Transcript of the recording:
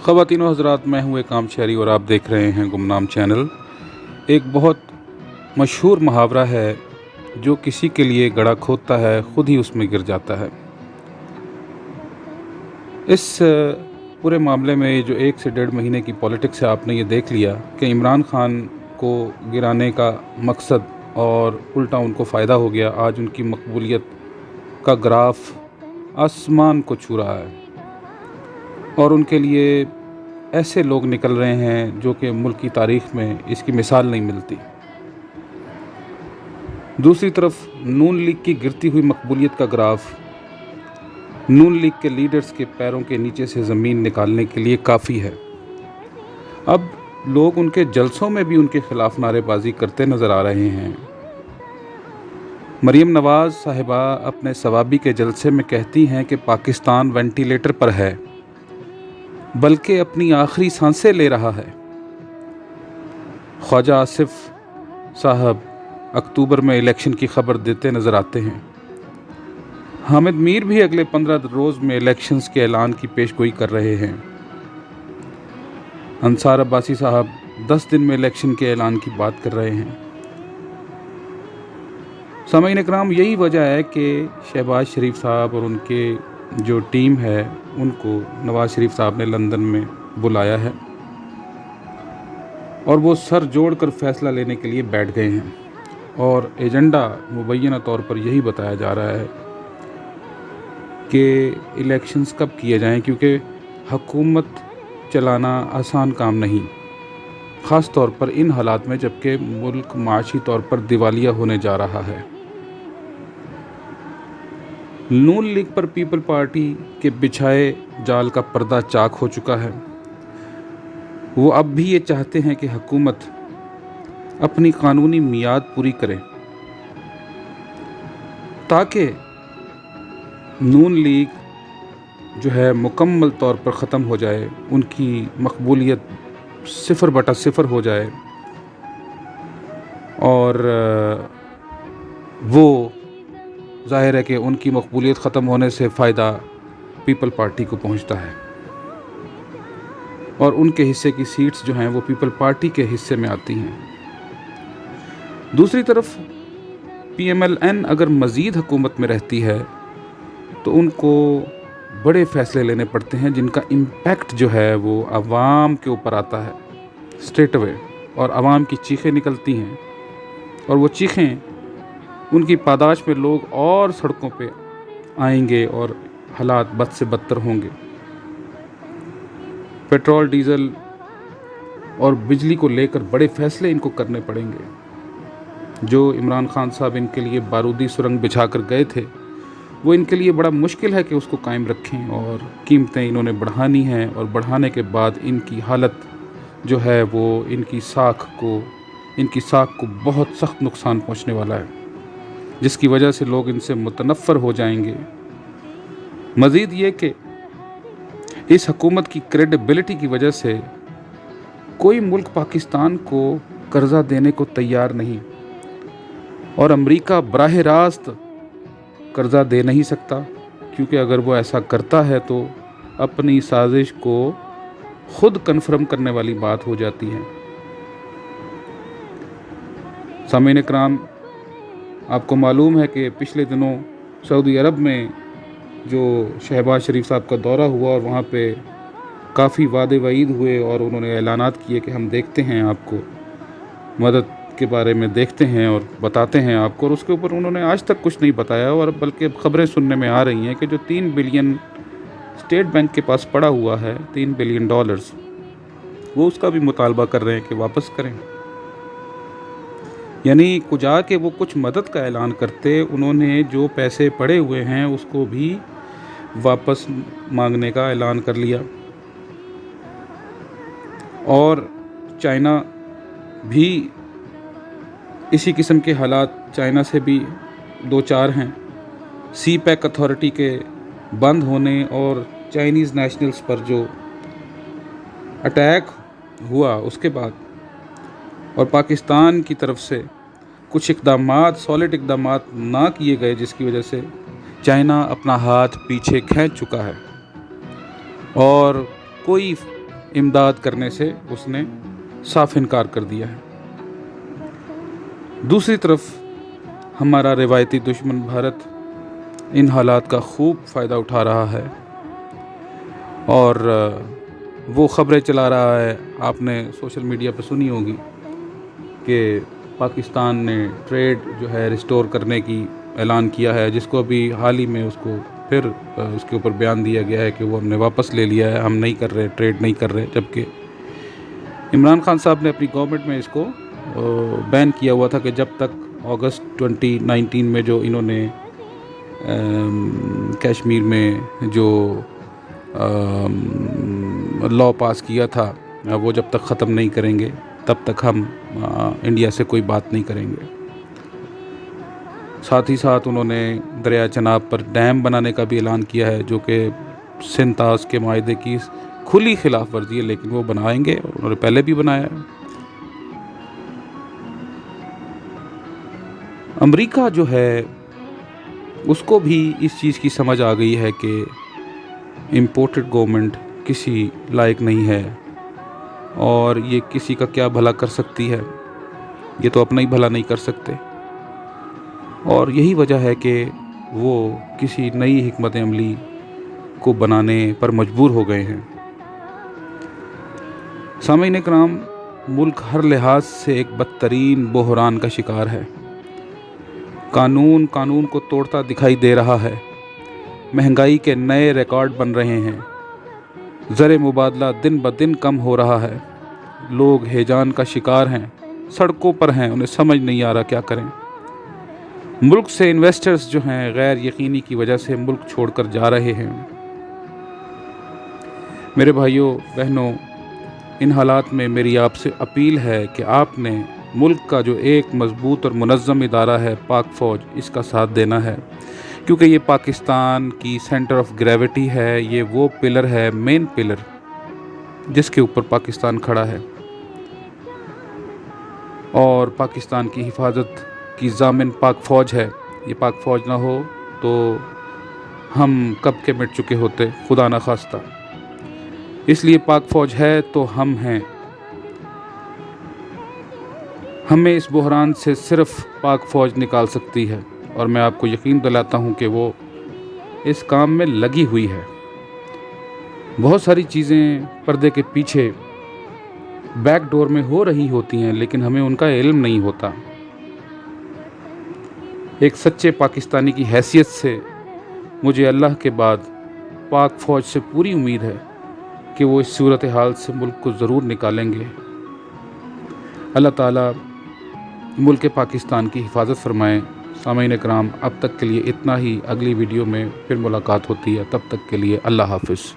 ख़वातीन व हज़रात, मैं हूँ एक आम शहरी और आप देख रहे हैं गुमनाम चैनल। एक बहुत मशहूर मुहावरा है, जो किसी के लिए गड़ा खोदता है ख़ुद ही उसमें गिर जाता है। इस पूरे मामले में जो 1 से 1.5 महीने की पॉलिटिक्स है, आपने ये देख लिया कि इमरान खान को गिराने का मकसद और उल्टा उनको फ़ायदा हो गया। आज उनकी मकबूलियत का ग्राफ आसमान को छू रहा है और उनके लिए ऐसे लोग निकल रहे हैं जो कि मुल्क की तारीख़ में इसकी मिसाल नहीं मिलती। दूसरी तरफ नून लीग की गिरती हुई मकबूलियत का ग्राफ नून लीग के लीडर्स के पैरों के नीचे से ज़मीन निकालने के लिए काफ़ी है। अब लोग उनके जलसों में भी उनके ख़िलाफ़ नारेबाजी करते नज़र आ रहे हैं। मरीम नवाज़ साहिबा अपने सवाबी के जलसे में कहती हैं कि पाकिस्तान वेंटिलेटर पर है, बल्कि अपनी आखिरी सांसें ले रहा है। ख्वाजा आसिफ साहब अक्टूबर में इलेक्शन की खबर देते नज़र आते हैं। हामिद मीर भी अगले 15 रोज़ में इलेक्शंस के ऐलान की पेशगोई कर रहे हैं। अंसार अब्बासी साहब 10 दिन में इलेक्शन के ऐलान की बात कर रहे हैं। सामईन इकराम, यही वजह है कि शहबाज शरीफ साहब और उनके जो टीम है, उनको नवाज़ शरीफ साहब ने लंदन में बुलाया है और वो सर जोड़ कर फ़ैसला लेने के लिए बैठ गए हैं। और एजेंडा मुबैना तौर पर यही बताया जा रहा है कि इलेक्शंस कब किए जाएं, क्योंकि हुकूमत चलाना आसान काम नहीं, ख़ास तौर पर इन हालात में जबकि मुल्क माशी तौर पर दिवालिया होने जा रहा है। नून लीग पर पीपल पार्टी के बिछाए जाल का पर्दा चाक हो चुका है। वो अब भी ये चाहते हैं कि हुकूमत अपनी कानूनी मियाद पूरी करे ताकि नून लीग जो है मुकम्मल तौर पर ख़त्म हो जाए, उनकी मकबूलियत 0/0 हो जाए और वो ज़ाहिर है कि उनकी मकबूलियत ख़त्म होने से फ़ायदा पीपल पार्टी को पहुंचता है और उनके हिस्से की सीट्स जो हैं वो पीपल पार्टी के हिस्से में आती हैं। दूसरी तरफ PMLN अगर मज़ीद हुकूमत में रहती है तो उनको बड़े फ़ैसले लेने पड़ते हैं जिनका इम्पैक्ट जो है वो आवाम के ऊपर आता है स्ट्रेट अवे, और आवाम की चीखें निकलती हैं और वो चीखें उनकी पादाश में लोग और सड़कों पे आएंगे और हालात बद से बदतर होंगे। पेट्रोल, डीज़ल और बिजली को लेकर बड़े फ़ैसले इनको करने पड़ेंगे। जो इमरान खान साहब इनके लिए बारूदी सुरंग बिछा कर गए थे, वो इनके लिए बड़ा मुश्किल है कि उसको कायम रखें, और कीमतें इन्होंने बढ़ानी हैं और बढ़ाने के बाद इनकी हालत जो है वो इनकी साख को बहुत सख्त नुकसान पहुंचने वाला है, जिसकी वजह से लोग इनसे मुतनफ़र हो जाएंगे। मज़ीद ये कि इस हुकूमत की क्रेडिबिलिटी की वजह से कोई मुल्क पाकिस्तान को कर्ज़ा देने को तैयार नहीं, और अमेरिका बराह रास्त कर्ज़ा दे नहीं सकता, क्योंकि अगर वो ऐसा करता है तो अपनी साजिश को खुद कन्फर्म करने वाली बात हो जाती है। सामईन इकराम, आपको मालूम है कि पिछले दिनों सऊदी अरब में जो शहबाज शरीफ साहब का दौरा हुआ और वहाँ पे काफ़ी वादे वईद हुए और उन्होंने ऐलानात किए कि हम देखते हैं, आपको मदद के बारे में देखते हैं और बताते हैं आपको, और उसके ऊपर उन्होंने आज तक कुछ नहीं बताया। और बल्कि खबरें सुनने में आ रही हैं कि जो 3 बिलियन स्टेट बैंक के पास पड़ा हुआ है, $3 बिलियन, वो उसका भी मुतालबा कर रहे हैं कि वापस करें। यानी कुजा के वो कुछ मदद का ऐलान करते, उन्होंने जो पैसे पड़े हुए हैं उसको भी वापस मांगने का ऐलान कर लिया। और चाइना भी इसी किस्म के हालात, चाइना से भी 2-4 हैं। CPEC अथॉरिटी के बंद होने और चाइनीज़ नेशनल्स पर जो अटैक हुआ उसके बाद, और पाकिस्तान की तरफ से कुछ इक़दामात, सॉलिड इक़दामात ना किए गए, जिसकी वजह से चाइना अपना हाथ पीछे खींच चुका है और कोई امداد کرنے سے اس نے صاف انکار کر دیا ہے۔ دوسری طرف ہمارا روایتی دشمن بھارت ان حالات کا خوب فائدہ اٹھا رہا ہے اور وہ خبریں چلا رہا ہے، آپ نے سوشل میڈیا پہ سنی ہوگی کہ پاکستان نے ٹریڈ جو ہے ریسٹور کرنے کی اعلان کیا ہے، جس کو ابھی حال ہی میں اس کو پھر اس کے اوپر بیان دیا گیا ہے کہ وہ ہم نے واپس لے لیا ہے، ہم نہیں کر رہے، ٹریڈ نہیں کر رہے، جبکہ عمران خان صاحب نے اپنی گورنمنٹ میں اس کو بین کیا ہوا تھا کہ جب تک اگست 2019 میں جو انہوں نے کشمیر میں جو لا پاس کیا تھا وہ جب تک ختم نہیں کریں گے تب تک ہم انڈیا سے کوئی بات نہیں کریں گے۔ ساتھ ہی ساتھ انہوں نے دریا چناب پر ڈیم بنانے کا بھی اعلان کیا ہے، جو کہ سنتاز کے معاہدے کی کھلی خلاف ورزی ہے، لیکن وہ بنائیں گے، انہوں نے پہلے بھی بنایا ہے۔ امریکہ جو ہے اس کو بھی اس چیز کی سمجھ آ گئی ہے کہ امپورٹڈ گورنمنٹ کسی لائق نہیں ہے اور یہ کسی کا کیا بھلا کر سکتی ہے، یہ تو اپنا ہی بھلا نہیں کر سکتے، اور یہی وجہ ہے کہ وہ کسی نئی حکمت عملی کو بنانے پر مجبور ہو گئے ہیں۔ سامعین کرام، ملک ہر لحاظ سے ایک بدترین بحران کا شکار ہے۔ قانون کو توڑتا دکھائی دے رہا ہے، مہنگائی کے نئے ریکارڈ بن رہے ہیں، زر مبادلہ دن بدن کم ہو رہا ہے، لوگ ہیجان کا شکار ہیں، سڑکوں پر ہیں، انہیں سمجھ نہیں آ رہا کیا کریں۔ ملک سے انویسٹرز جو ہیں غیر یقینی کی وجہ سے ملک چھوڑ کر جا رہے ہیں۔ میرے بھائیوں بہنوں، ان حالات میں میری آپ سے اپیل ہے کہ آپ نے ملک کا جو ایک مضبوط اور منظم ادارہ ہے پاک فوج، اس کا ساتھ دینا ہے، کیونکہ یہ پاکستان کی سینٹر آف گریوٹی ہے، یہ وہ پلر ہے، مین پلر جس کے اوپر پاکستان کھڑا ہے، اور پاکستان کی حفاظت کی ضامن پاک فوج ہے۔ یہ پاک فوج نہ ہو تو ہم کب کے مٹ چکے ہوتے، خدا نہ خواستہ۔ اس لیے پاک فوج ہے تو ہم ہیں۔ ہمیں اس بحران سے صرف پاک فوج نکال سکتی ہے، اور میں آپ کو یقین دلاتا ہوں کہ وہ اس کام میں لگی ہوئی ہے۔ بہت ساری چیزیں پردے کے پیچھے بیک ڈور میں ہو رہی ہوتی ہیں، لیکن ہمیں ان کا علم نہیں ہوتا۔ ایک سچے پاکستانی کی حیثیت سے مجھے اللہ کے بعد پاک فوج سے پوری امید ہے کہ وہ اس صورتحال سے ملک کو ضرور نکالیں گے۔ اللہ تعالیٰ ملک پاکستان کی حفاظت فرمائیں۔ سامعین کرام، اب تک کے لیے اتنا ہی، اگلی ویڈیو میں پھر ملاقات ہوتی ہے، تب تک کے لیے اللہ حافظ۔